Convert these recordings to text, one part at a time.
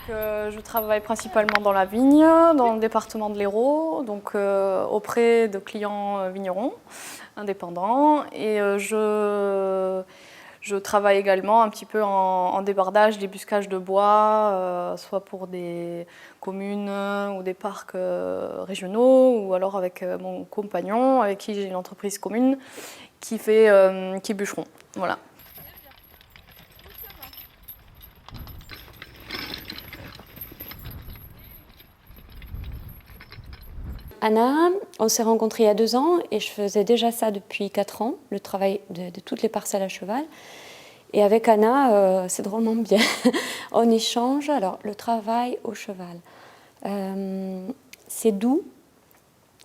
Je travaille principalement dans la vigne, dans le département de l'Hérault, donc auprès de clients vignerons indépendants. Et je travaille également un petit peu en débardage, débuscage de bois, soit pour des communes ou des parcs régionaux, ou alors avec mon compagnon, avec qui j'ai une entreprise commune qui est bûcheron. Voilà. Anna, on s'est rencontrés il y a 2 ans et je faisais déjà ça depuis 4 ans, le travail de toutes les parcelles à cheval. Et avec Anna, c'est drôlement bien. On échange, alors le travail au cheval. C'est doux,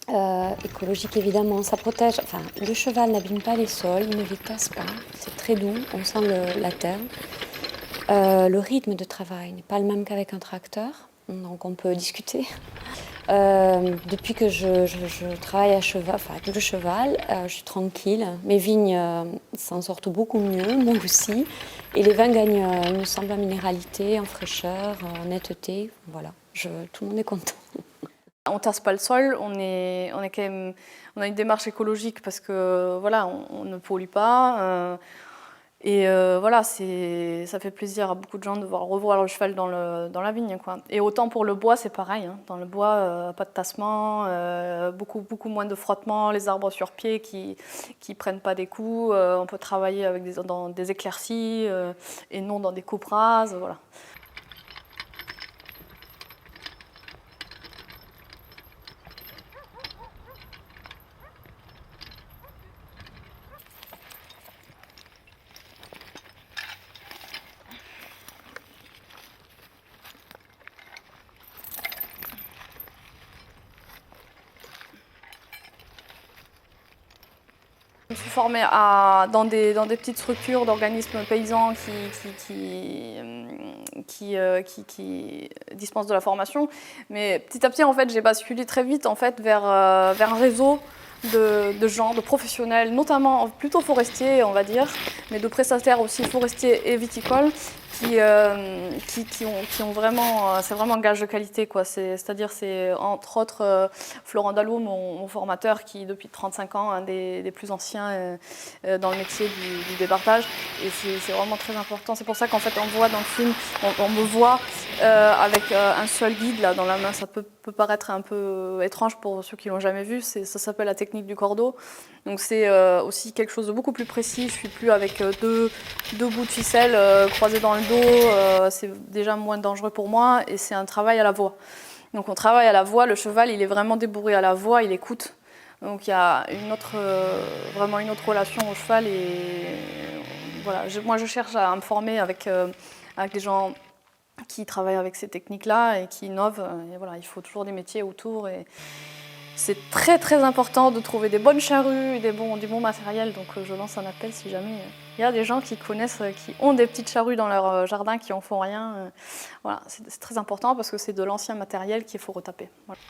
écologique évidemment, ça protège. Enfin, le cheval n'abîme pas les sols, il ne les casse pas, c'est très doux, on sent la terre. Le rythme de travail n'est pas le même qu'avec un tracteur, donc on peut discuter. Depuis que je travaille à cheval, enfin avec le cheval, je suis tranquille. Mes vignes s'en sortent beaucoup mieux, moi aussi. Et les vins gagnent, il me semble, en minéralité, en fraîcheur, en netteté. Voilà, tout le monde est content. On tasse pas le sol, on a une démarche écologique parce que voilà, on ne pollue pas. Voilà, ça fait plaisir à beaucoup de gens de revoir le cheval dans la vigne, quoi. Et autant pour le bois, c'est pareil, hein. Dans le bois, pas de tassement, beaucoup moins de frottement, les arbres sur pied qui prennent pas des coups. On peut travailler avec dans des éclaircies et non dans des coupes rases, voilà. Je me suis formée dans des petites structures d'organismes paysans qui dispensent de la formation. Mais petit à petit, en fait, j'ai basculé très vite en fait, vers un réseau de gens, de professionnels, notamment plutôt forestiers, on va dire, mais de prestataires aussi forestiers et viticoles, qui ont vraiment, c'est vraiment un gage de qualité, quoi. C'est-à-dire, c'est entre autres Florent Dallot, mon formateur, qui depuis 35 ans, un des plus anciens dans le métier du débardage. Et c'est vraiment très important. C'est pour ça qu'en fait, on voit dans le film, on me voit avec un seul guide là dans la main. Ça peut paraître un peu étrange pour ceux qui l'ont jamais vu. Ça s'appelle la technique du cordeau. Donc c'est aussi quelque chose de beaucoup plus précis. Je suis plus avec deux bouts de ficelle croisés dans le dos. C'est déjà moins dangereux pour moi et c'est un travail à la voix. Donc on travaille à la voix. Le cheval, il est vraiment débourré à la voix. Il écoute. Donc il y a vraiment une autre relation au cheval et voilà. Moi je cherche à me former avec des gens qui travaillent avec ces techniques-là et qui innovent. Et voilà, il faut toujours des métiers autour et c'est très très important de trouver des bonnes charrues et du bon matériel. Donc je lance un appel si jamais il y a des gens qui connaissent, qui ont des petites charrues dans leur jardin, qui en font rien. Voilà, c'est très important parce que c'est de l'ancien matériel qu'il faut retaper. Voilà.